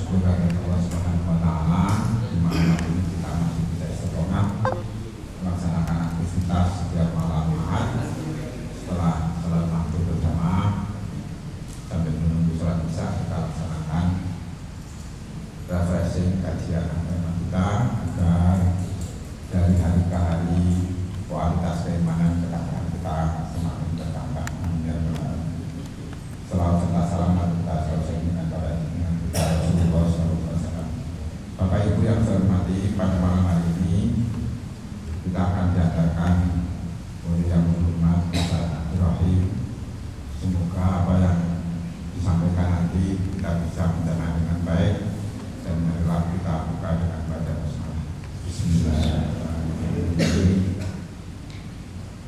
bersyukur kepada Allah Subhanahu wa taala di mana ini kita masih bisa istiqomah melaksanakan aktivitas setiap malam Ahad setelah salat maghrib berjamaah sambil menunggu salat isya kita laksanakan refreshing kajian agama kita agar dari hari ke hari kualitas keimanan ketakwaan kita semakin bertambah. Selawat serta salam kita selalu dengan pada junjungan kita Rasulullah SAW. Bapak Ibu yang saya hormati, pada malam hari ini kita akan diadakan oleh yang berhormat Ustaz Abdul Rahim. Semoga apa yang disampaikan nanti kita bisa mencerna dengan baik dan marilah kita buka dengan baca basmalah. Bismillahirrahmanirrahim.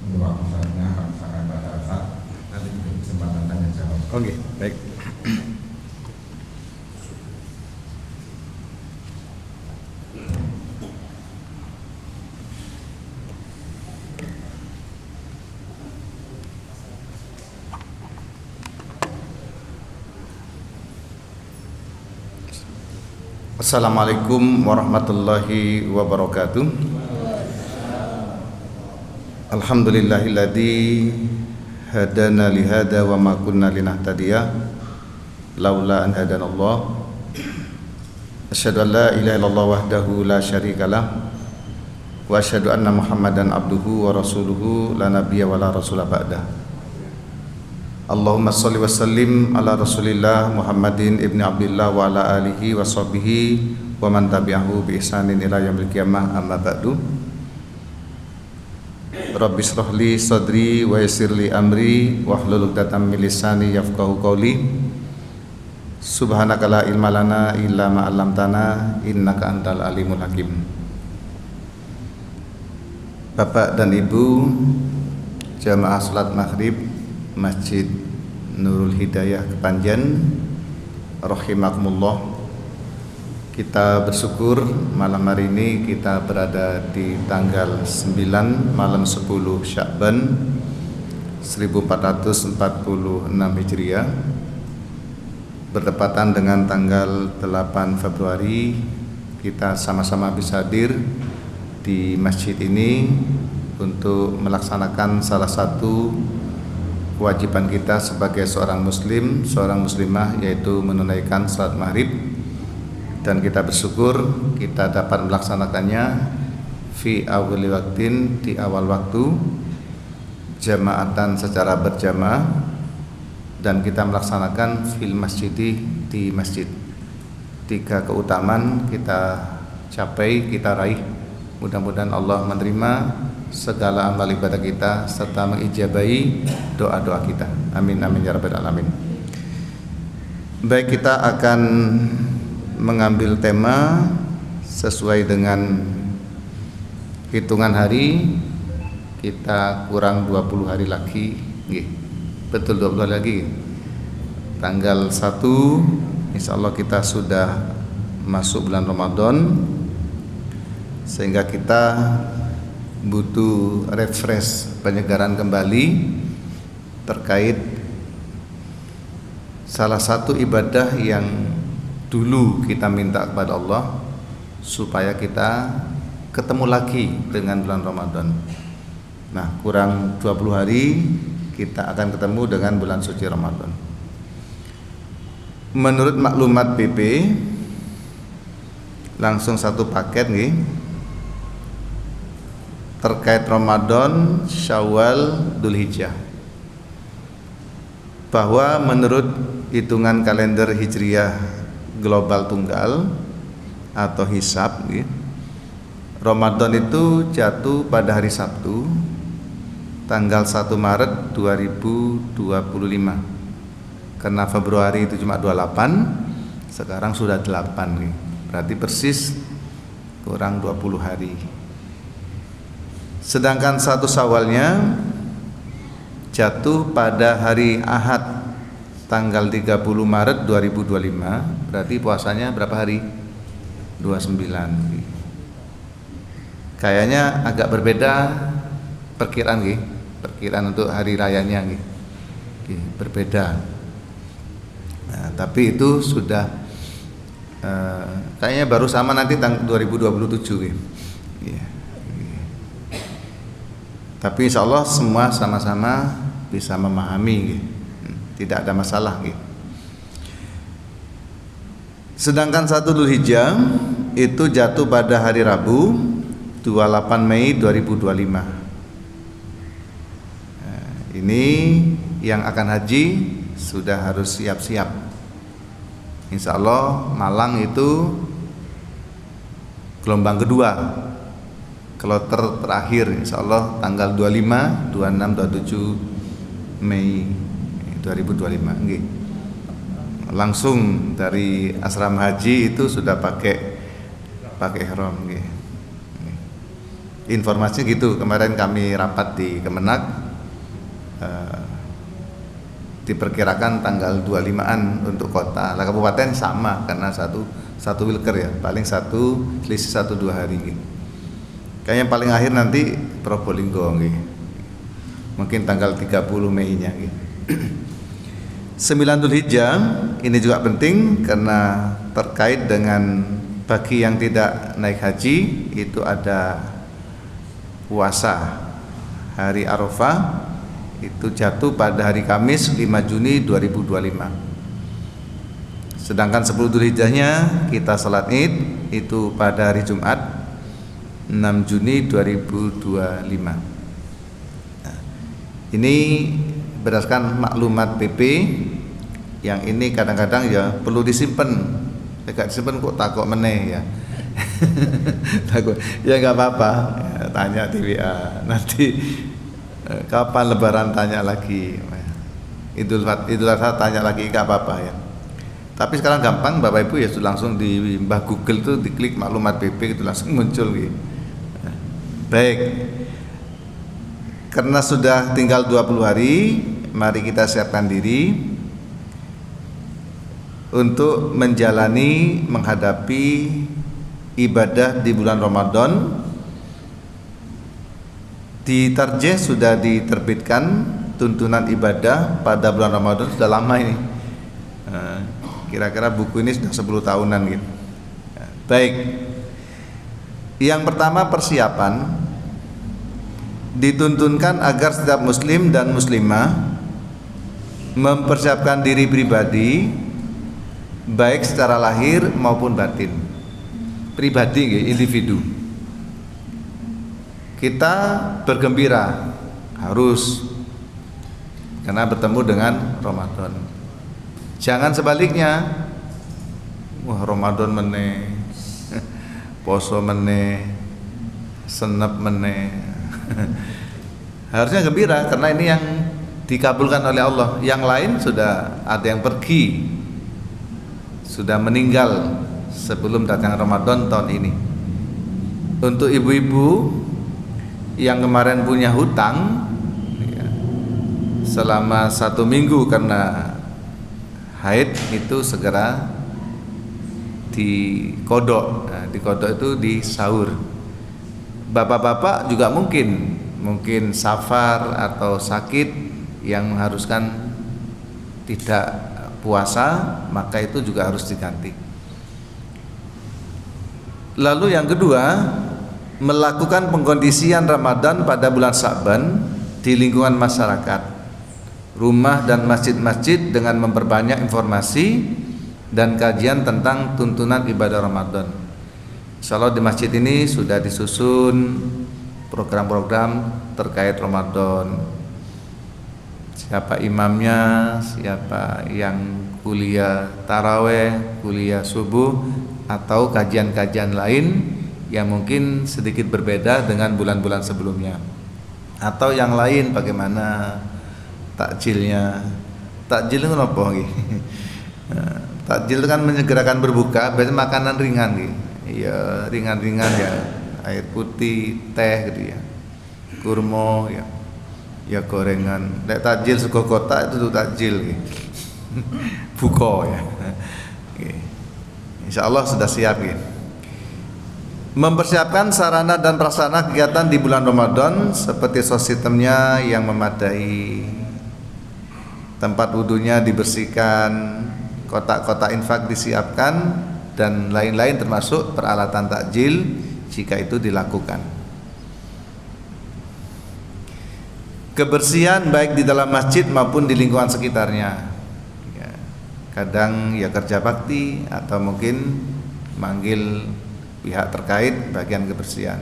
Untuk waktu saatnya kami akan baca Ustaz. Nanti diberi kesempatan tanya jawab. Oke, baik. Assalamualaikum warahmatullahi wabarakatuh. Alhamdulillahilladzi hadana lihada wa ma kunna linahtadiya laula an hadanallah. Asyhadu an la ilaha illallah wahdahu la syarikalah wa asyhadu anna Muhammadan abduhu wa rasuluhu la nabiyya wa la rasula ba'da. Allahumma shalli wa sallim ala Rasulillah Muhammadin ibni Abdillah wa ala alihi wa sahbihi wa man tabi'ahu bi ihsanin ila yaumil qiyamah, amma ba'du. Rabbi shrah li sadri wa yassir li amri wahlul 'uqdatam min lisani yafqahu qawli. Subhanaka la ilma lana illa ma 'allamtana innaka antal alimul hakim. Bapak dan Ibu jamaah salat maghrib Masjid Nurul Hidayah Kepanjen, rahimakumullah. Kita bersyukur malam hari ini kita berada di tanggal 9 malam 10 Sya'ban 1446 Hijriah, bertepatan dengan tanggal 8 Februari. Kita sama-sama bisa hadir di masjid ini untuk melaksanakan salah satu kewajiban kita sebagai seorang muslim, seorang muslimah, yaitu menunaikan salat maghrib. Dan kita bersyukur kita dapat melaksanakannya fi awali waktin, di awal waktu, jamaatan secara berjamaah, dan kita melaksanakan fil masjidi, di masjid. 3 keutamaan kita capai, kita raih. Mudah-mudahan Allah menerima segala amal ibadah kita serta mengijabahi doa-doa kita. Amin amin ya rabbal alamin. Baik, kita akan mengambil tema sesuai dengan hitungan hari. Kita kurang 20 hari lagi. Betul 20 hari lagi. Tanggal 1 insyaallah kita sudah masuk bulan Ramadan, sehingga kita butuh refresh, penyegaran kembali terkait salah satu ibadah yang dulu kita minta kepada Allah supaya kita ketemu lagi dengan bulan Ramadan. Nah, kurang 20 hari kita akan ketemu dengan bulan suci Ramadan. Menurut maklumat BP, langsung satu paket nih terkait Ramadan, Syawal, Dzulhijjah, bahwa menurut hitungan kalender Hijriyah global tunggal atau hisab, Ramadan itu jatuh pada hari Sabtu tanggal 1 Maret 2025. Karena Februari itu cuma 28, sekarang sudah 8 nih. Berarti persis kurang 20 hari. Sedangkan 1 Syawalnya jatuh pada hari Ahad tanggal 30 Maret 2025. Berarti puasanya berapa hari? 29. Kayaknya agak berbeda perkiraan perkiraan untuk hari rayanya berbeda. Nah, tapi itu sudah Kayaknya baru sama nanti tahun 2027 gitu. Ya. Tapi insya Allah semua sama-sama bisa memahami gitu. Tidak ada masalah gitu. Sedangkan 1 Dzulhijjah itu jatuh pada hari Rabu 28 Mei 2025. Ini yang akan haji sudah harus siap-siap. Insya Allah Malang itu gelombang kedua, kloter terakhir insya Allah tanggal 25, 26, 27 Mei 2025. Nggih. Langsung dari asrama haji itu sudah pakai ihram nggih. Informasinya gitu, kemarin kami rapat di Kemenak, diperkirakan tanggal 25-an untuk kota. Lah kabupaten sama karena satu wilker ya, paling selisih 1-2 hari gitu. Kayaknya paling akhir nanti Probolinggo gitu. Mungkin tanggal 30 Mei-nya gitu. 9 Dzulhijjah ini juga penting karena terkait dengan bagi yang tidak naik haji itu ada puasa hari Arafah, itu jatuh pada hari Kamis 5 Juni 2025. Sedangkan 10 Dzulhijjahnya kita salat Id itu pada hari Jumat 6 Juni 2025. Nah, ini berdasarkan maklumat PP yang ini kadang-kadang ya perlu disimpan. Tidak disimpan kok takut meneh ya. Takut ya nggak apa-apa ya, tanya di WA nanti kapan lebaran tanya lagi, Idul Adha tanya lagi, nggak apa-apa ya. Tapi sekarang gampang Bapak Ibu ya, sudah langsung di mbah Google tuh diklik maklumat PP itu langsung muncul gitu. Baik, karena sudah tinggal 20 hari, mari kita siapkan diri untuk menghadapi ibadah di bulan Ramadan. Di Tarjih sudah diterbitkan tuntunan ibadah pada bulan Ramadan, sudah lama ini. Kira-kira buku ini sudah 10 tahunan gitu. Baik. Yang pertama, persiapan. Dituntunkan agar setiap muslim dan muslimah mempersiapkan diri pribadi baik secara lahir maupun batin. Pribadi, individu. Kita bergembira harus karena bertemu dengan Ramadan. Jangan sebaliknya, wah Ramadan meneh, poso meneh, senep meneh. Harusnya gembira karena ini yang dikabulkan oleh Allah. Yang lain sudah ada yang pergi, sudah meninggal sebelum datang Ramadan tahun ini. Untuk ibu-ibu yang kemarin punya hutang ya, selama 1 minggu karena haid itu segera dikodok. Nah, dikodok itu di sahur. Bapak-bapak juga mungkin safar atau sakit yang mengharuskan tidak puasa, maka itu juga harus diganti. Lalu yang kedua, melakukan pengkondisian Ramadan pada bulan Sya'ban di lingkungan masyarakat, rumah dan masjid-masjid dengan memperbanyak informasi dan kajian tentang tuntunan ibadah Ramadan. Insyaallah di masjid ini sudah disusun program-program terkait Ramadan. Siapa imamnya, siapa yang kuliah taraweh, kuliah subuh atau kajian-kajian lain yang mungkin sedikit berbeda dengan bulan-bulan sebelumnya. Atau yang lain bagaimana takjilnya. Takjil itu apa nggih? Takjil itu kan menyegerakan berbuka, biasanya makanan ringan nggih. Ya ringan-ringan ya, air putih, teh gitu ya, kurma ya, ya gorengan. Nek takjil sego kotak itu takjil gitu. Buka ya. Insya Allah sudah siap gitu. Mempersiapkan sarana dan prasarana kegiatan di bulan Ramadan seperti sositemnya yang memadai, tempat wudunya dibersihkan, kotak-kotak infak disiapkan dan lain-lain termasuk peralatan takjil jika itu dilakukan. Kebersihan baik di dalam masjid maupun di lingkungan sekitarnya. Ya, kadang ya kerja bakti atau mungkin manggil pihak terkait bagian kebersihan.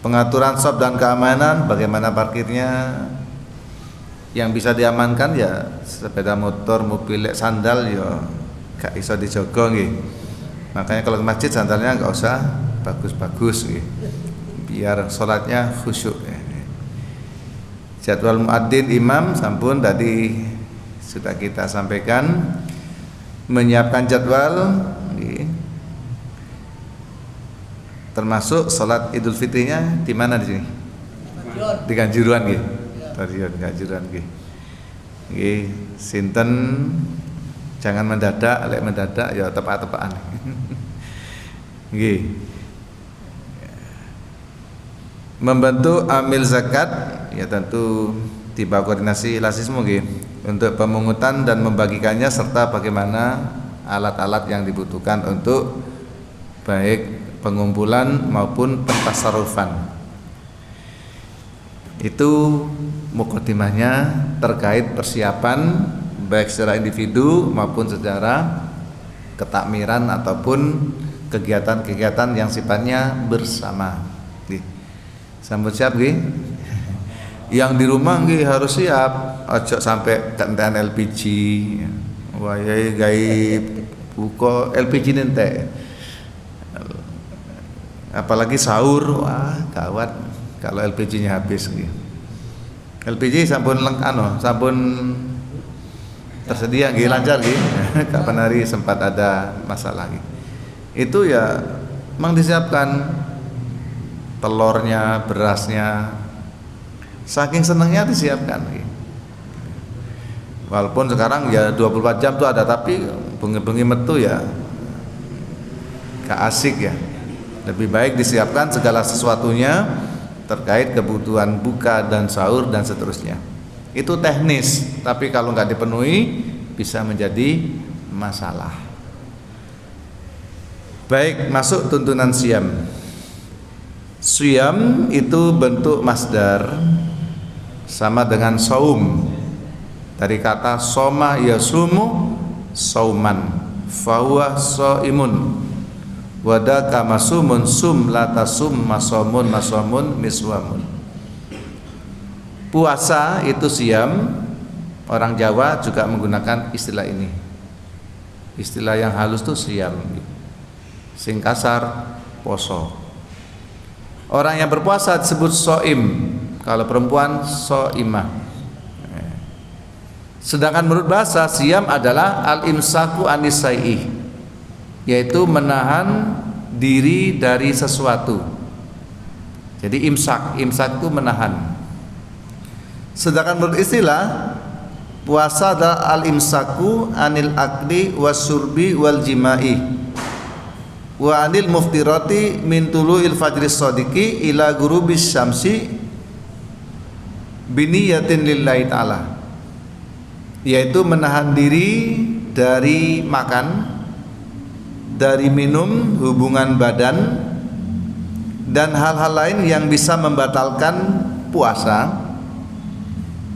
Pengaturan shop dan keamanan, bagaimana parkirnya, yang bisa diamankan ya sepeda motor, mobil, sandal ya gak iso dijogo nggih. Makanya kalau ke masjid sandalnya nggak usah bagus-bagus nggih. Biar sholatnya khusyuk. Jadwal muadzin imam sampun tadi sudah kita sampaikan, menyiapkan jadwal nggih. Termasuk sholat Idul Fitrinya di mana di sini? Di Kanjuruhan nggih. Di Kanjuruhan nggih. Nggih, sinten jangan mendadak, lek mendadak ya tepak-tepakan. Nggih. Membantu amil zakat ya tentu di bawah koordinasi Lasismu nggih untuk pemungutan dan membagikannya serta bagaimana alat-alat yang dibutuhkan untuk baik pengumpulan maupun pentasarufan. Itu mukadimahnya terkait persiapan baik secara individu maupun secara ketakmiran ataupun kegiatan-kegiatan yang sifatnya bersama. Sambut siap nggih. Yang di rumah nggih harus siap, ojo sampai kenten LPG. Wayahe gawe buka LPG nente. Apalagi sahur, wah gawat kalau LPG-nya habis nggih. LPG sampun lengkap sampun tersedia nggih lancar nggih. Kapan hari sempat ada masalah nggih. Itu ya memang disiapkan telurnya, berasnya, saking senangnya disiapkan. Walaupun sekarang ya 24 jam tuh ada, tapi bengi-bengi metu ya gak asik ya. Lebih baik disiapkan segala sesuatunya terkait kebutuhan buka dan sahur dan seterusnya. Itu teknis, tapi kalau nggak dipenuhi bisa menjadi masalah. Baik, masuk tuntunan siam. Siyam itu bentuk masdar sama dengan saum. Dari kata soma yasumu sauman, fahuwa shaimun. Wadaka masumun sum latasum masomun masomun miswamun. Puasa itu siyam. Orang Jawa juga menggunakan istilah ini. Istilah yang halus itu siyam. Sing kasar poso. Orang yang berpuasa disebut shaim, kalau perempuan shaimah. Sedangkan menurut bahasa siam adalah al-imsaku anisai'i, yaitu menahan diri dari sesuatu. Jadi imsak itu menahan. Sedangkan menurut istilah puasa adalah al-imsaku anil akli wasyurbi wal jima'i wa anil muftirati min tulu'il fajri shadiqi ila ghurubis syamsi biniyatin lillahi ta'ala, yaitu menahan diri dari makan, dari minum, hubungan badan dan hal-hal lain yang bisa membatalkan puasa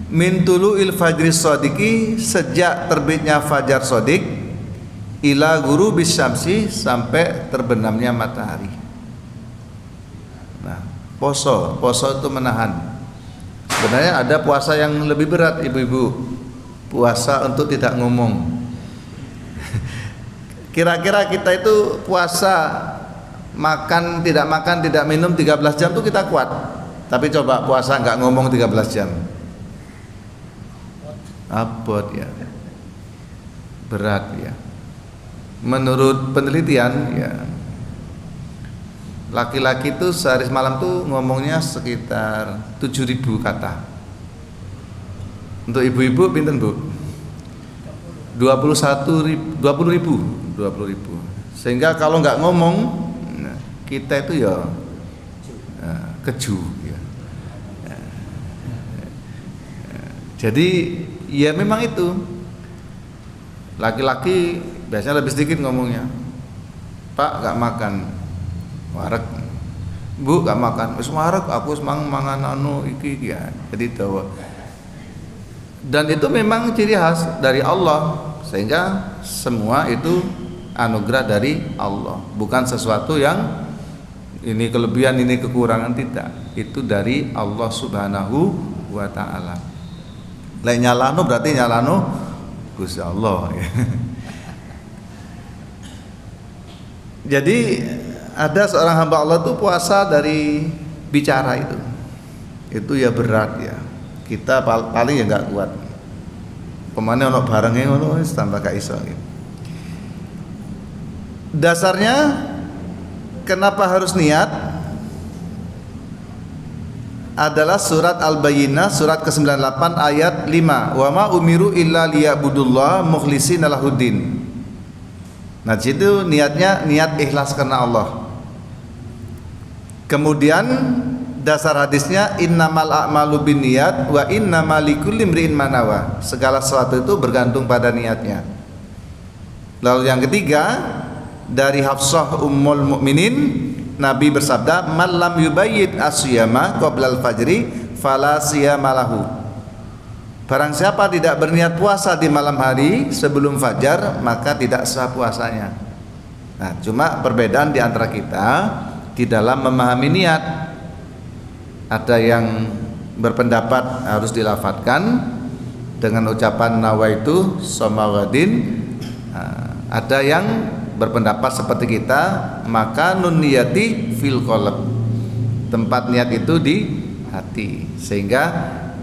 min tulu'il fajri shadiqi, sejak terbitnya fajar shadiq, ila ghurubis syamsi, sampai terbenamnya matahari. Nah, poso itu menahan. Sebenarnya ada puasa yang lebih berat, ibu-ibu. Puasa untuk tidak ngomong. Kira-kira kita itu puasa makan, tidak minum 13 jam itu kita kuat. Tapi coba puasa nggak ngomong 13 jam. Abot ya. Berat ya. Menurut penelitian ya, laki-laki itu sehari semalam tuh ngomongnya sekitar 7.000 kata. Untuk ibu-ibu pinten Bu? 20.000. Sehingga kalau nggak ngomong kita itu ya keju ya. Jadi ya memang itu laki-laki biasanya lebih sedikit ngomongnya. Pak gak makan wareg, Bu gak makan wis wareg, aku wis mangan anu iki ya. Jadi tahu. Dan itu memang ciri khas dari Allah, sehingga semua itu anugerah dari Allah, bukan sesuatu yang ini kelebihan ini kekurangan, tidak. Itu dari Allah Subhanahu wa taala. Lek nyalano berarti nyalano Gusti Allah ya. Jadi ada seorang hamba Allah tuh puasa dari bicara itu ya berat ya. Kita paling ya nggak kuat. Pemane ono barengnya ngono wis tambah gak iso gitu. Dasarnya kenapa harus niat adalah surat Al-Bayyinah surat ke-98 ayat 5. Wa ma umiru illa liya'budullah mukhlishina lahuddin. Nah, situ niatnya niat ikhlas karena Allah. Kemudian dasar hadisnya innamal a'malu binniyat wa innamal likulli imri'in ma nawa. Segala sesuatu itu bergantung pada niatnya. Lalu yang ketiga dari Hafsah Ummul Mukminin, Nabi bersabda, "Man lam yubayyit asyama qabla al-fajri fala siyama lahu." Barang siapa tidak berniat puasa di malam hari sebelum fajar, maka tidak sah puasanya. Nah, cuma perbedaan di antara kita di dalam memahami niat. Ada yang berpendapat harus dilafadzkan dengan ucapan nawaitu somawadin. Ada yang berpendapat seperti kita, maka nun niyati fil qalb. Tempat niat itu di hati, sehingga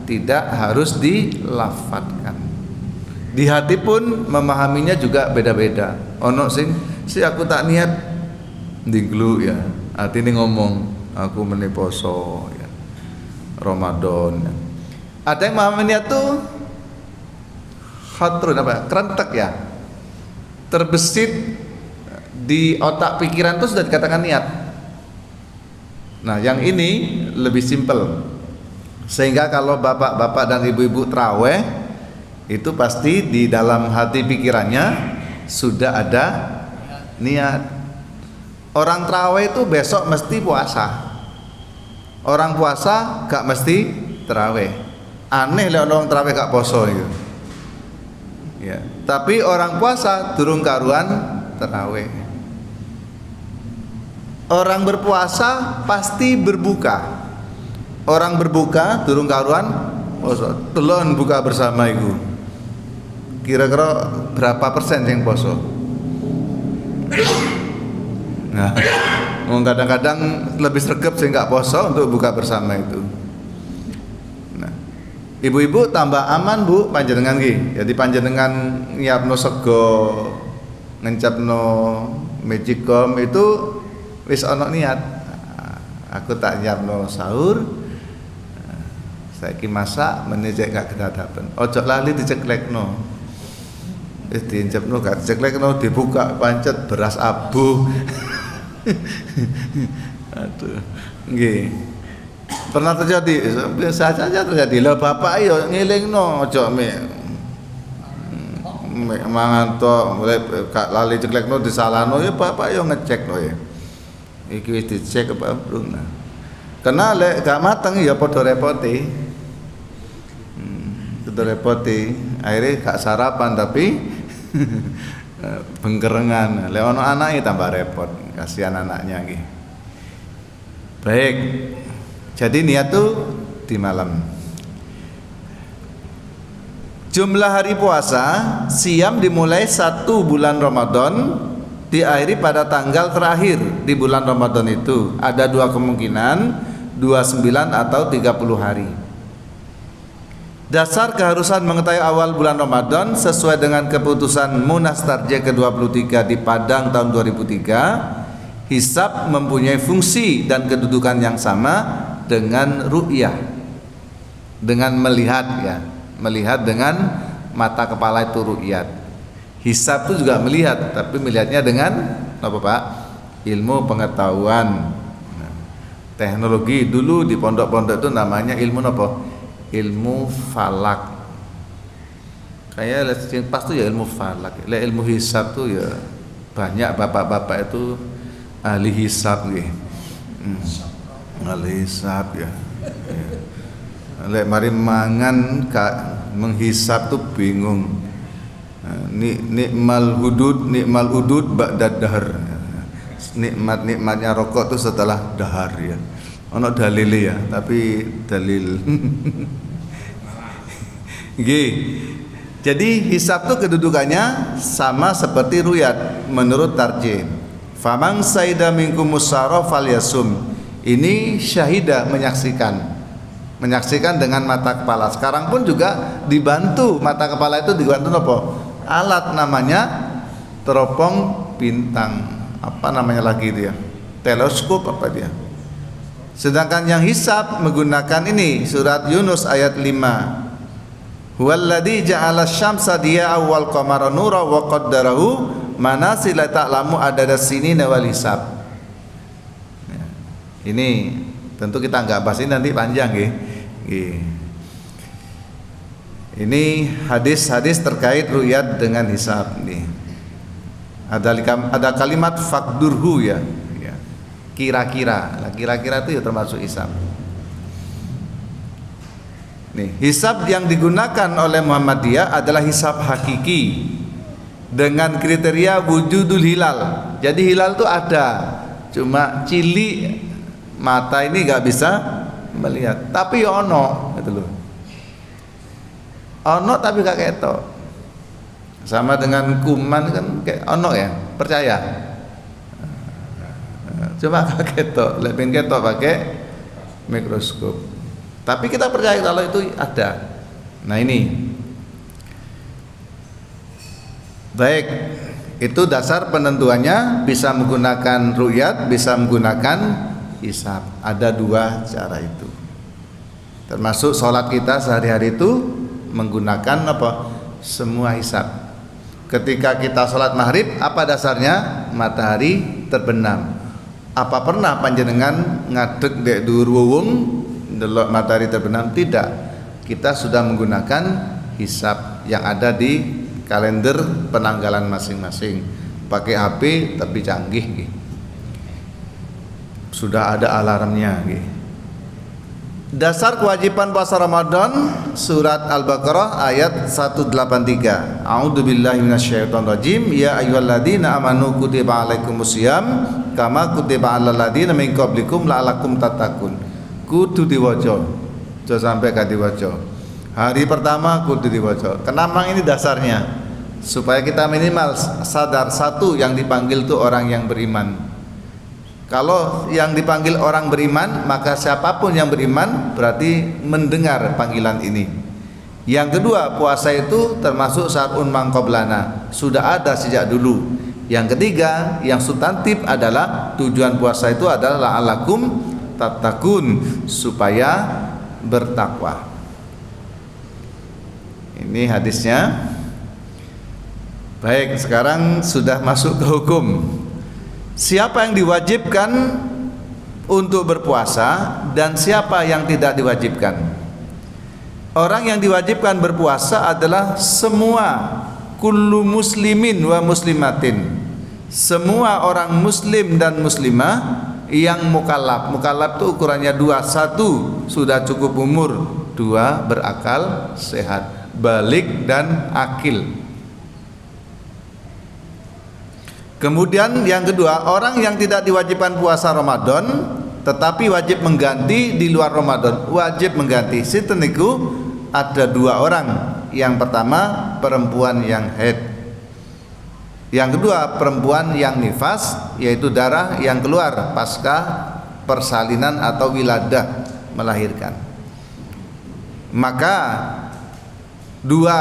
tidak harus dilafadzkan. Di hati pun memahaminya juga beda-beda. Ono sing si aku tak niat diglu ya. Hati ini ngomong aku meni poso ya. Ramadan. Ya. Ada yang memahami niat tuh khatrun apa? Kerentek ya. Terbesit di otak pikiran itu sudah dikatakan niat. Nah, yang ini lebih simpel. Sehingga kalau bapak-bapak dan ibu-ibu traweh itu pasti di dalam hati pikirannya sudah ada niat. Orang traweh itu besok mesti puasa. Orang puasa gak mesti traweh. Aneh lah orang traweh gak poso itu. Ya, tapi orang puasa durung karuan traweh. Orang berpuasa pasti berbuka. Orang berbuka durung karuan poso. Telon buka bersama itu. Kira-kira berapa persen yang poso? Nah, kadang-kadang lebih sregep sih nggak poso untuk buka bersama itu. Nah, ibu-ibu tambah aman bu panjenengan ki. Jadi panjenengan nyiapno sego, ngencapno magicom itu wis ana niat. Aku tak nyiapno sahur. Saiki masak menejek gak kedadapan. Ojo lali diceklekno. Wis diencepno gak diceklekno dibuka pancet beras abuh. Aduh. Nggih. Pernah terjadi, biasa saja terjadi. Lah bapak yo ngelingno ojo mek mangan to gak lali ceklekno disalahno ya bapak yo ngecekno ya. Iki wis dicek apa belum. Nah. Karena lek gak mateng ya padha repote. Repoti akhirnya gak sarapan tapi bengkerengan. Lewono anaknya tambah repot, kasihan anaknya gitu. Baik, jadi niat tuh di malam. Jumlah hari puasa siam dimulai 1 bulan Ramadan, diakhiri pada tanggal terakhir di bulan Ramadan itu. Ada 2 kemungkinan, 29 atau 30 hari. Dasar keharusan mengetahui awal bulan Ramadan sesuai dengan keputusan Munas Tarjih ke-23 di Padang tahun 2003, hisab mempunyai fungsi dan kedudukan yang sama dengan ru'yah, dengan melihat ya, melihat dengan mata kepala itu ru'yat. Hisab itu juga melihat, tapi melihatnya dengan apa Pak? Ilmu pengetahuan. Nah, teknologi dulu di pondok-pondok itu namanya ilmu apa? Ilmu falak. Kayak yang pas tuh ya ilmu falak, ilmu hisab tuh ya banyak bapak-bapak itu ahli hisab gitu. Ahli hisab ya. Lek mari mangan menghisab tuh bingung. Nikmal hudud ba'da dahar. Nikmatnya rokok tuh setelah dahar ya. Ono dalil ya, tapi dalil. Nggih. Jadi hisab tuh kedudukannya sama seperti ruyat menurut tarjih. Faman saida minkum musara falyasum. Ini syahidah menyaksikan dengan mata kepala. Sekarang pun juga dibantu, mata kepala itu dibantu apa? Alat namanya teropong bintang. Apa namanya lagi itu ya? Teleskop apa dia? Sedangkan yang hisab menggunakan ini surat Yunus ayat 5. Huwallazi ja'ala asy-syamsa diya'a wal qamara nura wa qaddarahu manasila ta'lamu adada sinina wal hisab. Ini tentu kita nggak bahas ini, nanti panjang ya. Ini hadis-hadis terkait ru'yat dengan hisab nih. Ada kalimat fakdurhu ya. Kira-kira. Nah, kira-kira itu ya termasuk hisab. Nih, hisab yang digunakan oleh Muhammadiyah adalah hisab hakiki dengan kriteria wujudul hilal. Jadi hilal itu ada, cuma cili mata ini nggak bisa melihat. Tapi ya ono, gitu loh. Ono tapi gak ketok. Sama dengan kuman kan kayak ono ya, percaya. Cuma gak ketok, lebih ketok pakai mikroskop. Tapi kita percaya kalau itu ada. Nah ini, baik, itu dasar penentuannya bisa menggunakan ru'yat, bisa menggunakan hisab. Ada dua cara itu. Termasuk sholat kita sehari-hari itu menggunakan apa? Semua hisab. Ketika kita sholat maghrib, apa dasarnya? Matahari terbenam. Apa pernah panjenengan ngadeg dek dhuwur wewung delok matahari terbenam? Tidak. Kita sudah menggunakan hisab yang ada di kalender penanggalan masing-masing. Pakai HP tapi canggih gitu. Sudah ada alarmnya gitu. Dasar kewajiban puasa Ramadan surat Al-Baqarah ayat 183. A'udzubillahi minasyaitonirrajim. Ya ayyuhalladzina amanu kutiba alaikumusiyam kama kutiba alal ladzina min qablikum la'allakum tattaqun. Kudu diwaca. Aja sampai gak diwaca. Hari pertama kudu diwaca. Kenapa ini dasarnya? Supaya kita minimal sadar satu yang dipanggil itu orang yang beriman. Kalau yang dipanggil orang beriman, maka siapapun yang beriman berarti mendengar panggilan ini. Yang kedua, puasa itu termasuk syar'un mangqablana, sudah ada sejak dulu. Yang ketiga, yang substantif adalah tujuan puasa itu adalah la'alakum tattaqun, supaya bertakwa. Ini hadisnya. Baik, sekarang sudah masuk ke hukum. Siapa yang diwajibkan untuk berpuasa dan siapa yang tidak diwajibkan? Orang yang diwajibkan berpuasa adalah semua kullu muslimin wa muslimatin. Semua orang muslim dan muslimah yang mukallaf. Mukallaf itu ukurannya dua. Satu, sudah cukup umur. Dua, berakal sehat, balik dan akil. Kemudian yang kedua, orang yang tidak diwajibkan puasa Ramadan tetapi wajib mengganti di luar Ramadan, wajib mengganti. Sinten niku ada dua orang. Yang pertama perempuan yang haid. Yang kedua perempuan yang nifas, yaitu darah yang keluar pasca persalinan atau wiladah, melahirkan. Maka dua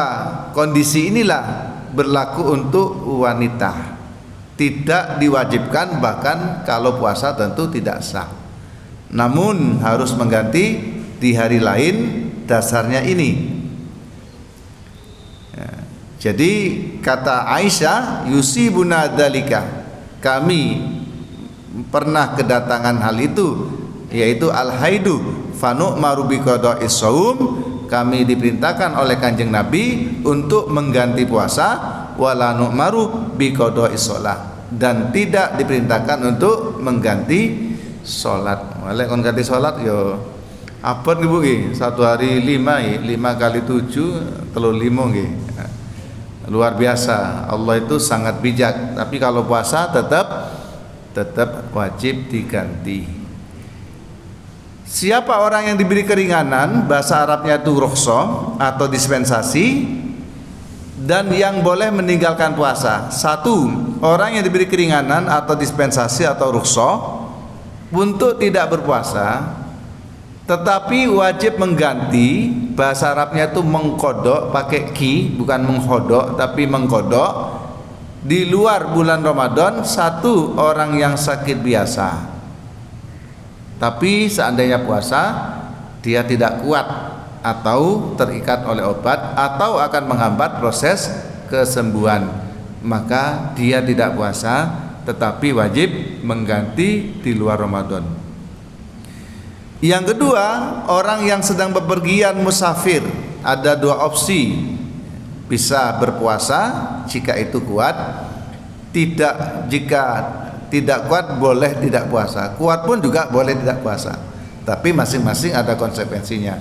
kondisi inilah berlaku untuk wanita. Tidak diwajibkan, bahkan kalau puasa tentu tidak sah. Namun harus mengganti di hari lain, dasarnya ini. Ya, jadi kata Aisyah, yusibuna dzalika, kami pernah kedatangan hal itu, yaitu al-haidu fanu marubi qada'is shaum, kami diperintahkan oleh Kanjeng Nabi untuk mengganti puasa, wala nu'maru biqada'i shalah, dan tidak diperintahkan untuk mengganti salat. Oleh kon ganti salat yo abot Ibu nggih, satu hari 5 kali 7 35 nggih. Luar biasa, Allah itu sangat bijak. Tapi kalau puasa tetap wajib diganti. Siapa orang yang diberi keringanan, bahasa Arabnya itu rukhsah atau dispensasi, dan yang boleh meninggalkan puasa. Satu, orang yang diberi keringanan atau dispensasi atau rukhsah untuk tidak berpuasa, tetapi wajib mengganti. Bahasa Arabnya itu mengkodok, pakai ki, bukan menghodok tapi mengkodok, di luar bulan Ramadan. Satu, orang yang sakit biasa, tapi seandainya puasa dia tidak kuat atau terikat oleh obat atau akan menghambat proses kesembuhan, maka dia tidak puasa tetapi wajib mengganti di luar Ramadan. Yang kedua, orang yang sedang bepergian musafir, ada dua opsi. Bisa berpuasa jika itu kuat, jika tidak kuat boleh tidak puasa. Kuat pun juga boleh tidak puasa. Tapi masing-masing ada konsekuensinya.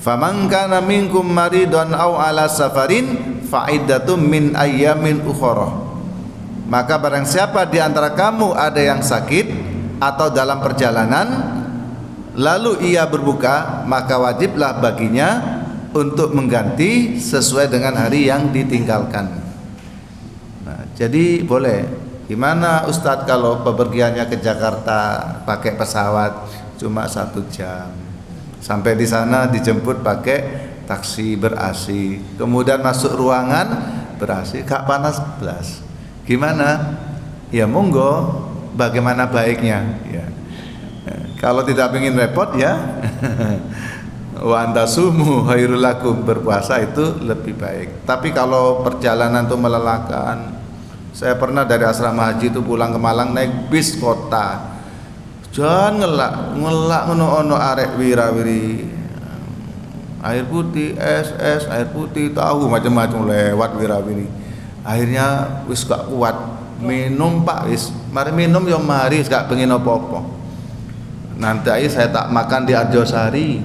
Faman kana minkum maridun aw ala safarin fa'iddatum min ayyamin ukhra. Maka barang siapa di antara kamu ada yang sakit atau dalam perjalanan, lalu ia berbuka, maka wajiblah baginya untuk mengganti sesuai dengan hari yang ditinggalkan. Nah, jadi boleh. Gimana Ustadz kalau bepergiannya ke Jakarta pakai pesawat cuma 1 jam, sampai di sana dijemput pakai taksi ber-AC, kemudian masuk ruangan ber-AC, gak panas belas. Gimana? Ya monggo, bagaimana baiknya? Ya. Kalau tidak ingin repot ya wa antasumu khairul lakum, berpuasa itu lebih baik. Tapi kalau perjalanan itu melelahkan, saya pernah dari asrama haji itu pulang ke Malang naik bis kota, jangan ngelak ono arek wirawiri, air putih, es, air putih, tahu macam-macam lewat wirawiri. Akhirnya wis gak kuat minum Pak, wis mari minum yo mari, gak pengen apa-apa. Nanti saya tak makan di Arjosari.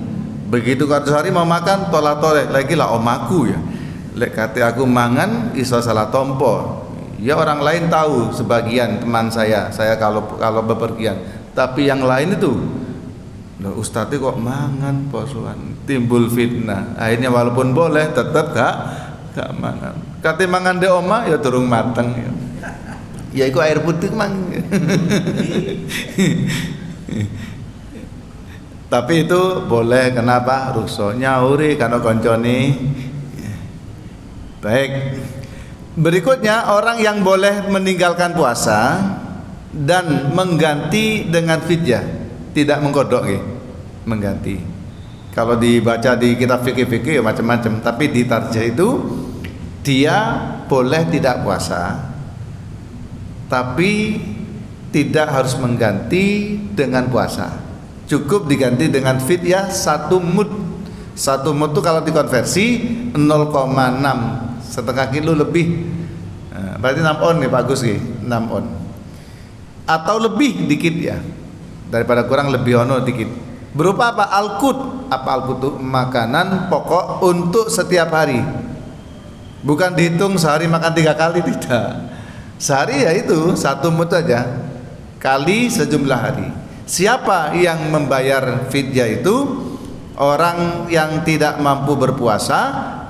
Begitu ke Arjosari mau makan tolak-tolak lagi lah omaku ya. Lek kate aku mangan iso salah tompo. Ya orang lain tahu, sebagian teman saya kalau bepergian. Tapi yang lain itu, loh Ustadz kok mangan posuan, timbul fitnah. Akhirnya walaupun boleh tetap gak mangan. Kate mangan de oma ya durung mateng ya. Ya iku air putih mang. Tapi itu boleh, kenapa? Rukhsah nyauri kana koncone. Baik. Berikutnya, orang yang boleh meninggalkan puasa dan mengganti dengan fidyah, tidak mengkodok ya, mengganti. Kalau dibaca di kitab fikih-fikih ya macam-macam, tapi di tarjah itu dia boleh tidak puasa, tapi tidak harus mengganti dengan puasa. Cukup diganti dengan fidyah 1 mud. 1 mud itu kalau dikonversi 0,6, setengah kilo lebih. Nah, berarti 6 on nih bagus nih, 6 on. Atau lebih dikit ya. Daripada kurang lebih ono dikit. Berupa apa? Al-qut. Apa al-qut itu? Makanan pokok untuk setiap hari. Bukan dihitung sehari makan 3 kali, tidak. Sehari ya itu 1 mud aja kali sejumlah hari. Siapa yang membayar fidyah itu? Orang yang tidak mampu berpuasa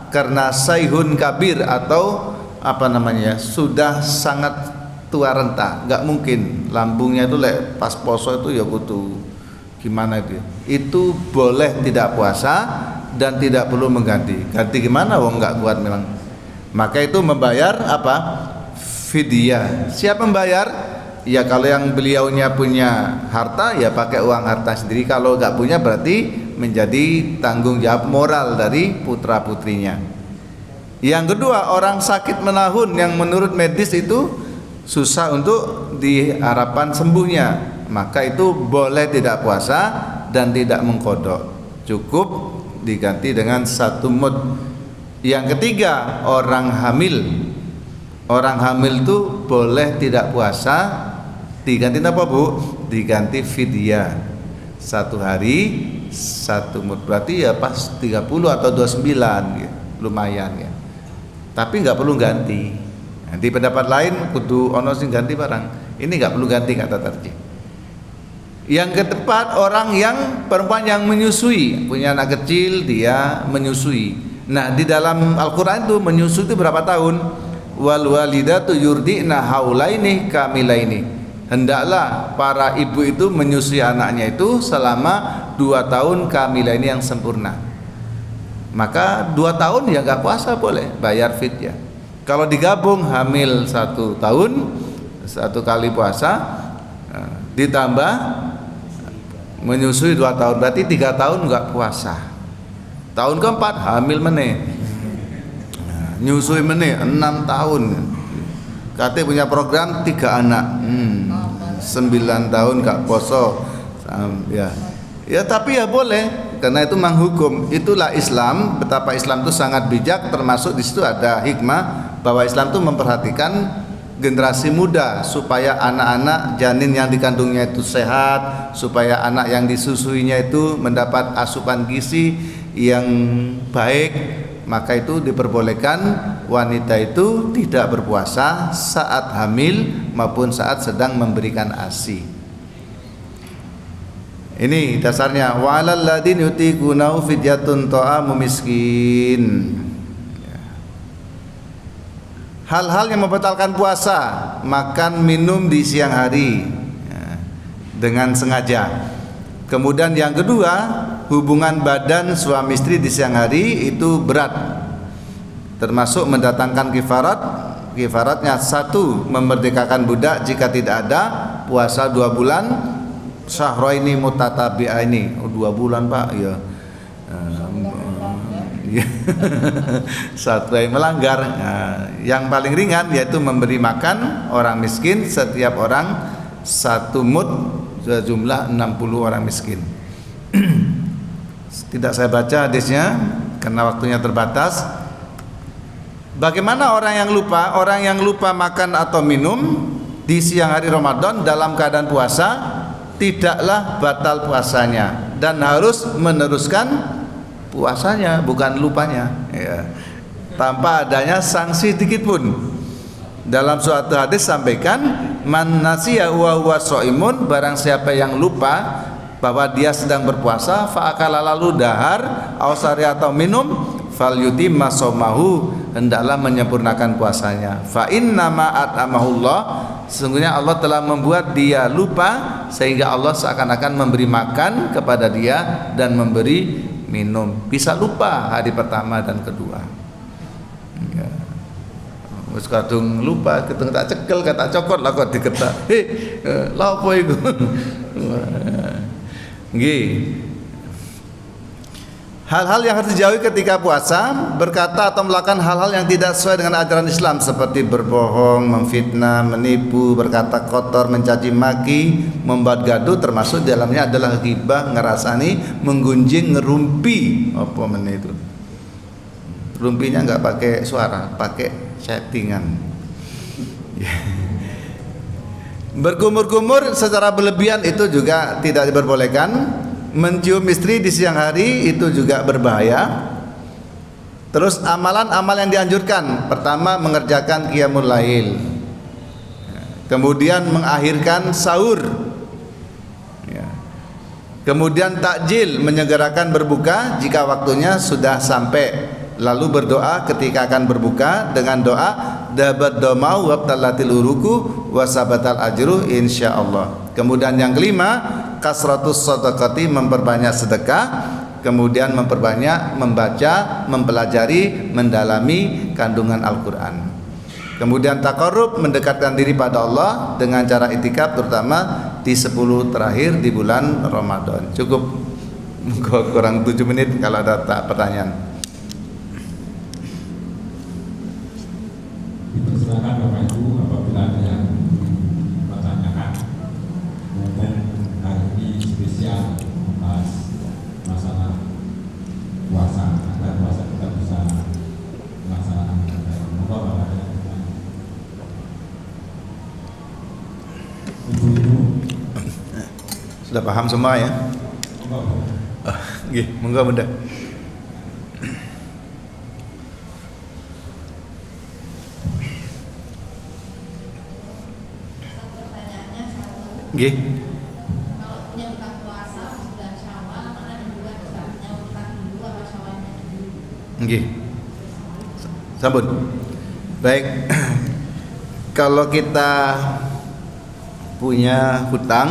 karena saihun kabir atau apa namanya, sudah sangat tua renta, nggak mungkin lambungnya itu pas poso itu ya kudu gimana itu boleh tidak puasa dan tidak perlu mengganti. Ganti gimana wong nggak kuat memang. Maka itu membayar apa? Fidyah. Siapa membayar? Ya kalau yang beliaunya punya harta ya pakai uang harta sendiri. Kalau nggak punya berarti menjadi tanggung jawab moral dari putra putrinya. Yang kedua, orang sakit menahun yang menurut medis itu susah untuk diharapkan sembuhnya, maka itu boleh tidak puasa dan tidak mengkodok. Cukup diganti dengan 1 mud. Yang ketiga, orang hamil. Orang hamil itu boleh tidak puasa, diganti apa Bu? Diganti fidyah. 1 hari 1 mud, berarti ya pas 30 atau 29 ya, lumayan ya. Tapi nggak perlu ganti. Di pendapat lain kudu ono sing ganti barang. Ini nggak perlu ganti kata tarjih. Yang keempat, orang yang perempuan yang menyusui, punya anak kecil, dia menyusui. Nah, di dalam Al-Qur'an itu menyusui itu berapa tahun? Wal walidatu yurdi'na haulaini kamilaini. Hendaklah para ibu itu menyusui anaknya itu selama 2 tahun kamilaini yang sempurna. Maka 2 tahun ya nggak puasa boleh, bayar fidyah. Kalau digabung hamil 1 tahun 1 kali puasa, ditambah menyusui 2 tahun, berarti 3 tahun nggak puasa. Tahun keempat hamil meneh, nyusui meneh 6 tahun. Katanya punya program 3 anak, 9 tahun nggak poso, ya tapi ya boleh. Karena itu menghukum. Itulah Islam, betapa Islam itu sangat bijak. Termasuk di situ ada hikmah bahwa Islam itu memperhatikan generasi muda supaya anak-anak janin yang dikandungnya itu sehat, supaya anak yang disusuinya itu mendapat asupan gizi yang baik. Maka itu diperbolehkan wanita itu tidak berpuasa saat hamil maupun saat sedang memberikan ASI. Ini dasarnya, wa'alal ladin yutiqunahu fidyatun ta'amu miskin. Hal-hal yang membatalkan puasa, makan minum di siang hari dengan sengaja. Kemudian yang kedua, hubungan badan suami istri di siang hari itu berat, termasuk mendatangkan kifarat. Kifaratnya 1, memerdekakan budak jika tidak ada, puasa 2 bulan, syahraini mutatabi'aini, 2 bulan Pak ya. Satu yang melanggar. Yang paling ringan yaitu memberi makan orang miskin, setiap orang 1 mud, jumlah 60 orang miskin. Tidak saya baca hadisnya karena waktunya terbatas. Bagaimana orang yang lupa? Orang yang lupa makan atau minum di siang hari Ramadan dalam keadaan puasa, tidaklah batal puasanya dan harus meneruskan puasanya, bukan lupanya ya, tanpa adanya sanksi sedikit pun. Dalam suatu hadis sampaikan, man nasiya wa huwa shaimun, barang siapa yang lupa bahwa dia sedang berpuasa, fa akala lalu dahar ausari atau minum, falyutimma shaumahu, hendaklah menyempurnakan puasanya. Fa innama at'amahullah, sesungguhnya Allah telah membuat dia lupa sehingga Allah seakan-akan memberi makan kepada dia dan memberi minum. Bisa lupa hari pertama dan kedua. Ya. Wis kadung lupa, keteng tak cekel, kata cokot lah kok diketak. Lha apa iku? Nggih. Hal-hal yang harus dijauhi ketika puasa, berkata atau melakukan hal-hal yang tidak sesuai dengan ajaran Islam seperti berbohong, memfitnah, menipu, berkata kotor, mencaci maki, membuat gaduh, termasuk dalamnya adalah ghibah, ngerasani, menggunjing, ngerumpi. Apa men itu? Rumpinya enggak pakai suara, pakai settingan. Berkumur-kumur secara berlebihan itu juga tidak diperbolehkan. Mencium istri di siang hari itu juga berbahaya. Terus amalan-amalan yang dianjurkan, pertama mengerjakan qiyamul lail, kemudian mengakhirkan sahur, kemudian takjil, menyegerakan berbuka jika waktunya sudah sampai, lalu berdoa ketika akan berbuka dengan doa dabat domau wabtalatil uruku wasabatal ajru insyaallah. Kemudian yang kelima, kasratus shadaqati, memperbanyak sedekah, kemudian memperbanyak membaca, mempelajari, mendalami kandungan Al-Qur'an. Kemudian taqarrub, mendekatkan diri pada Allah dengan cara itikaf, terutama di 10 terakhir di bulan Ramadan. Cukup kurang 7 menit kalau ada pertanyaan. Silakan Bapak Ibu apabila ada yang bertanyakan. Hari ini spesial membahas masalah puasa. Sudah paham semua ya? Nggih, monggo Bunda. Nggih. Kalau punya buka puasa bulan Syawal, mana dibuat bukannya urutan dulu apa Syawalnya dulu? Nggih. Sampun. Baik. Kalau kita punya hutang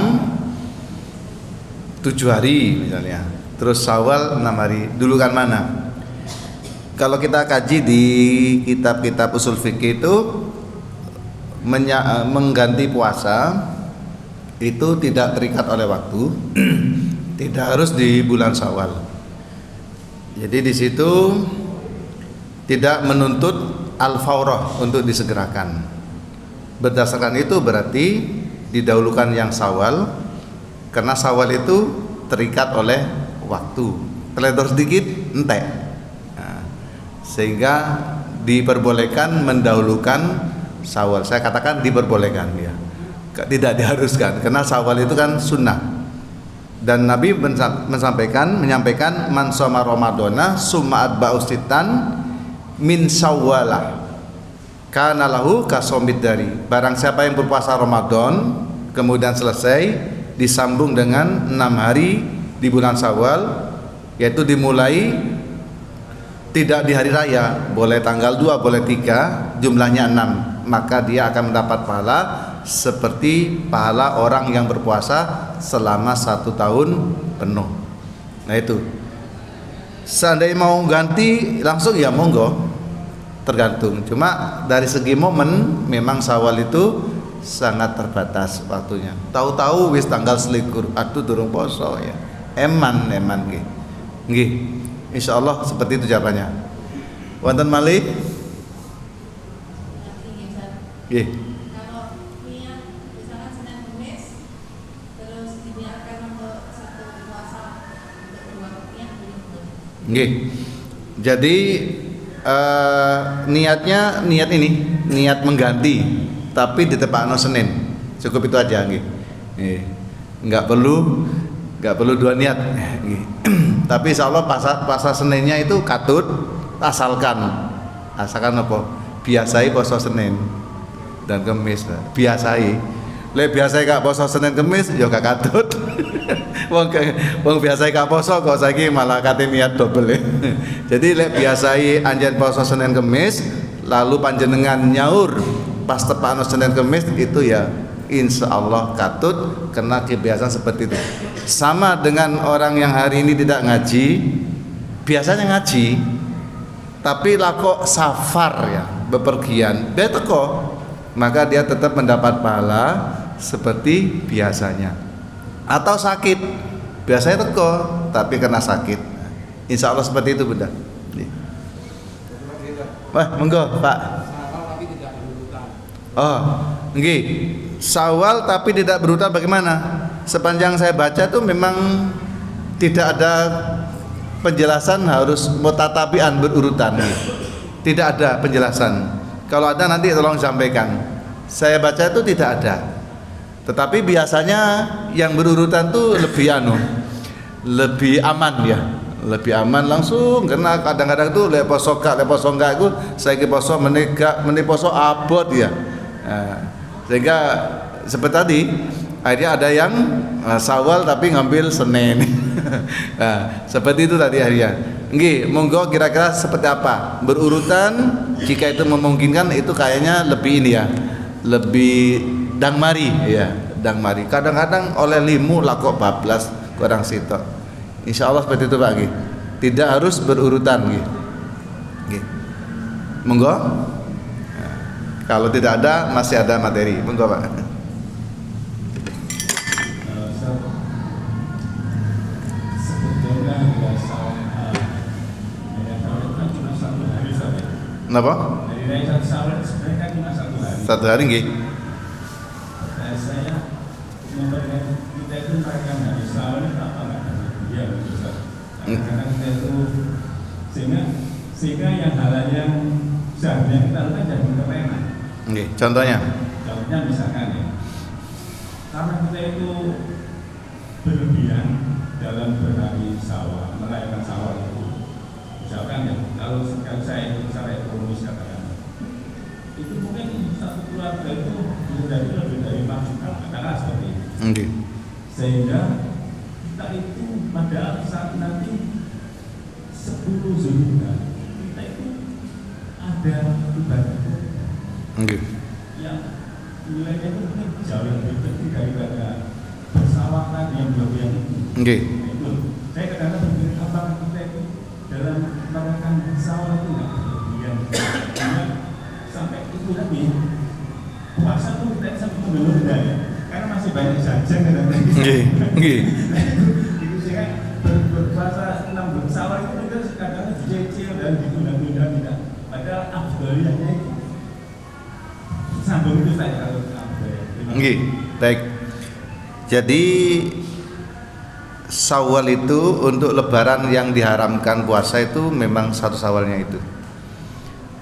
7 hari misalnya, terus Syawal 6 hari, dulu kan mana? Kalau kita kaji di kitab-kitab usul fikih itu mengganti puasa itu tidak terikat oleh waktu, tidak harus di bulan Syawal. Jadi di situ tidak menuntut al-faurah untuk disegerakan. Berdasarkan itu berarti didahulukan yang Syawal karena Syawal itu terikat oleh waktu. Teledor sedikit entek. Nah, sehingga diperbolehkan mendahulukan Syawal. Saya katakan diperbolehkan ya. Tidak diharuskan karena Syawal itu kan sunnah. Dan Nabi menyampaikan man shoma ramadhana summa atba'u sittan min Syawwalah kana lahu kasomid dari. Barang siapa yang berpuasa Ramadan kemudian selesai disambung dengan 6 hari di bulan Syawal, yaitu dimulai tidak di hari raya, boleh tanggal 2, boleh 3, jumlahnya 6, maka dia akan mendapat pahala seperti pahala orang yang berpuasa selama 1 tahun penuh. Nah itu, seandainya mau ganti langsung ya monggo, tergantung. Cuma dari segi momen memang Syawal itu sangat terbatas waktunya. Tahu-tahu wis tanggal selikur, aduh durung poso ya. Eman nggih. Nggih. Insyaallah seperti itu jawabannya. Wonten malih? Nggih. Kalau niat misalkan Senin Kamis terus diniatkan untuk 1 puasa untuk 2 rupiah begitu. Nggih. Jadi niatnya niat mengganti tapi ditepakno Senin. Cukup itu aja nggih. Nggih. Enggak perlu 2 niat. Nggih. Tapi insyaallah puasa Seninnya itu katut asalkan apa? Biasai poso Senin dan Kamis. Biasai. Lek biasai gak poso Senin Kamis ya gak katut. Wong biasa gak poso kok saiki malah kate niat double. Jadi lek biasai anjen poso Senin Kamis lalu panjenengan nyaur pas tepakno Senin Kamis itu ya insyaallah katut kena kebiasaan seperti itu. Sama dengan orang yang hari ini tidak ngaji, biasanya ngaji tapi lako safar ya, bepergian, dia teko, maka dia tetap mendapat pahala seperti biasanya. Atau sakit, biasanya teko tapi kena sakit, insya Allah seperti itu Bunda. Wah monggo Pak. Oh nggih, Syawal tapi tidak berurutan bagaimana? Sepanjang saya baca tuh memang tidak ada penjelasan harus mutatabian berurutan. Tidak ada penjelasan. Kalau ada nanti tolong sampaikan. Saya baca itu tidak ada. Tetapi biasanya yang berurutan tuh lebih aman ya, lebih aman langsung karena kadang-kadang tuh lek poso enggak itu saya ke poso meni poso abot ya. Nah, sehingga seperti tadi akhirnya ada yang Syawal tapi ngambil Senin. Nah, seperti itu tadi akhirnya. Nggih, monggo kira-kira seperti apa? Berurutan jika itu memungkinkan itu kayaknya lebih ini ya. Lebih dangmari ya, dangmari. Kadang-kadang oleh limu lah kok bablas kurang sitok. Insyaallah seperti itu Pak nggih. Tidak harus berurutan nggih. Nggih. Monggo. Nah, kalau tidak ada masih ada materi. Monggo Pak. Kenapa? Sebenarnya kan cuma 1 hari. 1 hari nggih. Saya memperhatikan kita itu merayakan hari Syawal apa enggak ada Ustaz. Karena kita itu sehingga yang hal yang seharusnya kita lakukan jadi kerenan. Nggih, contohnya Contohnya misalkan ya, karena kita itu berlebihan dalam berhari sawal, merayakan sawal itu. Misalkan ya, kalau saya itu secara ekonomis katakan, itu mungkin satu keluarga itu bisa jadi lebih dari 4 juta, katakanlah seperti itu. Okay. Sehingga kita itu pada saat nanti 10 Zulhijjah kita itu ada ibadah yang nilainya itu mungkin jauh lebih tinggi daripada bersawah tadi yang berlebihan itu. Itu saya kadang-kadang berpikir apakah kita itu dalam melakukan sawah itu nggak berlebihan, sampai itu tadi puasa itu kita sampai menunda ya, karena masih banyak jajan kadang-kadang. Itu sehingga berpuasa 6 bulan sawah itu kita kadang-kadang dicicil dan ditunda-tunda tidak. Padahal afdaliyahnya itu sambung itu saja kalau afdaliyah. Baik. Jadi Syawal itu untuk lebaran yang diharamkan puasa itu memang 1 Syawalnya itu.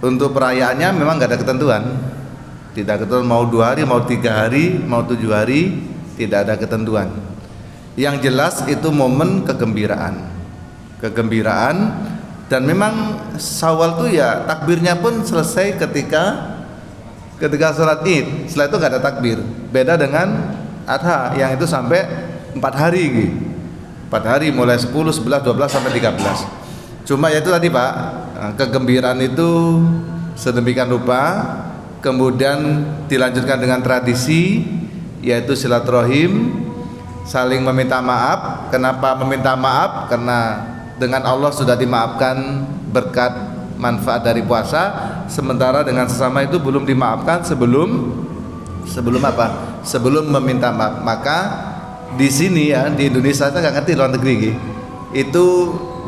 Untuk perayaannya memang nggak ada ketentuan. Tidak ketentuan mau 2 hari, mau 3 hari, mau 7 hari, tidak ada ketentuan. Yang jelas itu momen kegembiraan. Dan memang Syawal itu ya takbirnya pun selesai ketika sholat Id. Setelah itu nggak ada takbir. Beda dengan Adha yang itu sampai 4 hari gitu. 4 hari mulai 10, 11, 12 sampai 13. Cuma ya itu tadi Pak, kegembiraan itu sedemikian rupa, kemudian dilanjutkan dengan tradisi yaitu silaturahim, saling meminta maaf. Kenapa meminta maaf? Karena dengan Allah sudah dimaafkan berkat manfaat dari puasa, sementara dengan sesama itu belum dimaafkan sebelum apa? Sebelum meminta maaf. Maka di sini ya di Indonesia saya nggak ngerti luar negeri itu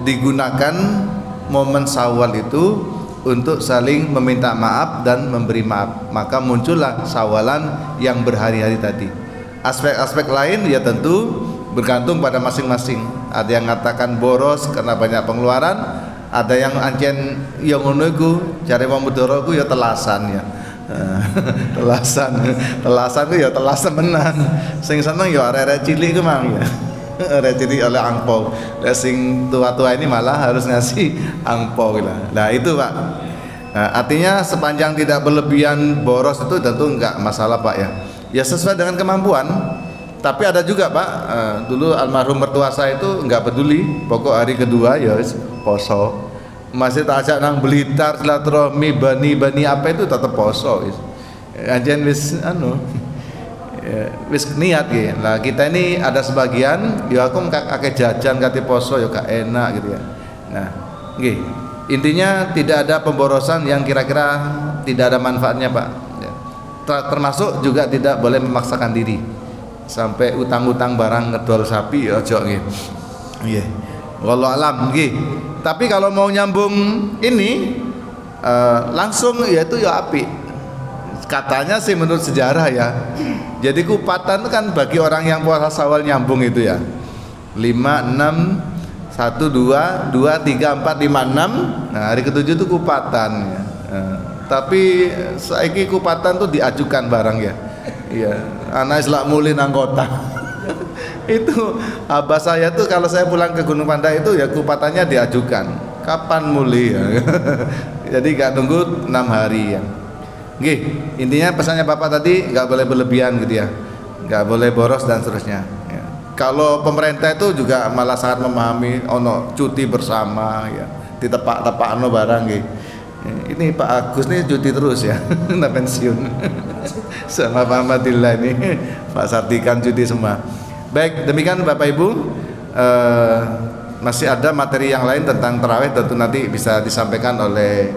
digunakan momen Syawal itu untuk saling meminta maaf dan memberi maaf. Maka muncullah Syawalan yang berhari-hari tadi. Aspek-aspek lain ya tentu bergantung pada masing-masing. Ada yang mengatakan boros karena banyak pengeluaran, ada yang ancen yang ngono iku cari wong mudhara iku ya telasan ya. telasan itu ya telas temenan. Sing seneng ya arek-arek cilik ku mang ya. Arek cilik oleh angpau. Lah sing tua-tua ini malah harus ngasih angpau lah. Nah itu Pak. Nah, artinya sepanjang tidak berlebihan boros itu tentu enggak masalah Pak ya. Ya sesuai dengan kemampuan. Tapi ada juga Pak, dulu almarhum mertua saya itu enggak peduli. Pokok hari kedua ya poso. Masih tak ajak nang Blitar silaturahmi bani apa itu tetap poso anjen wis wis niat gitu. Lah kita ini ada sebagian ya aku akeh jajan kate poso ya gak enak gitu ya. Nah nggih intinya tidak ada pemborosan yang kira-kira tidak ada manfaatnya Pak ya. Termasuk juga tidak boleh memaksakan diri sampai utang-utang barang ngedol sapi ya ojo nggih. Nggih wallahu alam nggih. Tapi kalau mau nyambung ini langsung ya itu ya api. Katanya sih menurut sejarah ya. Jadi kupatan kan bagi orang yang puasa Syawal nyambung itu ya. 5, 6, 1, 2, 2, 3, 4, 5, 6. Nah hari ke-7 itu kupatan ya. Tapi saiki kupatan tuh diajukan barang ya. Iya, anak Islam mulin anggota. Itu abah saya tuh kalau saya pulang ke Gunung Pandai itu ya kupatannya diajukan kapan muli ya. Jadi nggak tunggu 6 hari ya. Nggih, intinya pesannya Bapak tadi nggak boleh berlebihan gitu ya, nggak boleh boros dan seterusnya ya. Kalau pemerintah itu juga malah sangat memahami ono cuti bersama ya, ditepak-tepak ono barang gitu. Ini Pak Agus nih cuti terus ya, nah pensiun sama Pak Ahmadillah ini, Pak Sartikan cuti semua. Baik, demikian Bapak Ibu, masih ada materi yang lain tentang tarawih tentu nanti bisa disampaikan oleh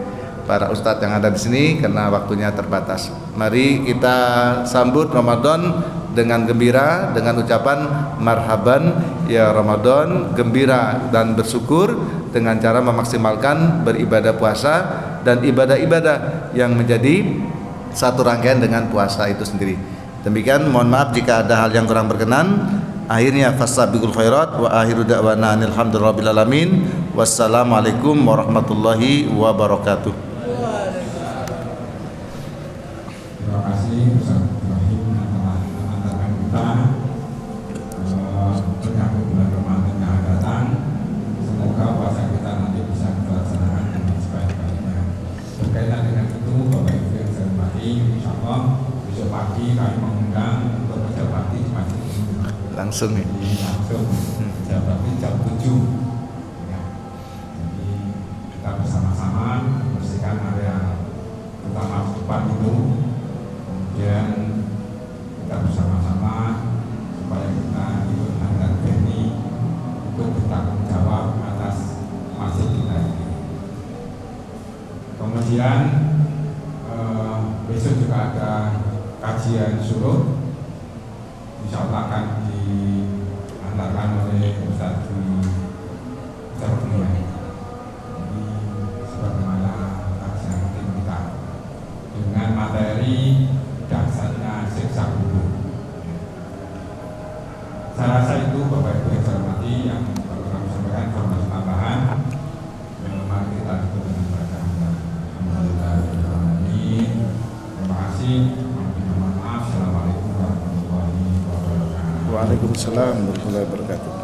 para ustadz yang ada di sini karena waktunya terbatas. Mari kita sambut Ramadan dengan gembira, dengan ucapan marhaban ya Ramadan, gembira dan bersyukur dengan cara memaksimalkan beribadah puasa dan ibadah-ibadah yang menjadi satu rangkaian dengan puasa itu sendiri. Demikian, mohon maaf jika ada hal yang kurang berkenan. Akhirnya fastabiqul khairat wa akhiru da'wana alhamdulillahirabbil alamin. Wassalamualaikum warahmatullahi wabarakatuh. Terima kasih Ustaz Ibrahim telah mengantarkan kita kami mengundang untuk pejabat di masjid ini. Langsung ya. Jadi langsung pejabat di jam 7. Ya. Jadi kita bersama-sama membersihkan area utama depan itu. Kemudian kita bersama-sama supaya kita ikut dan Benny ikut bertanggung jawab atas masjid kita ini. Kemudian besok juga ada kajian surut, insya Allah akan diantarkan oleh Ustadz Dwi Cernia. Jadi sebagaimana kajian tim kita dengan materi dasarnya siksa kubur. Saya rasa itu Bapak Ibu yang saya hormati yang perlu kami sampaikan informasi tambahan. Mari kita tutup dengan bacaan. Alhamdulillah. Terima kasih. Mohon maaf. Assalamualaikum warahmatullahi wabarakatuh. Waalaikumsalam warahmatullahi wabarakatuh.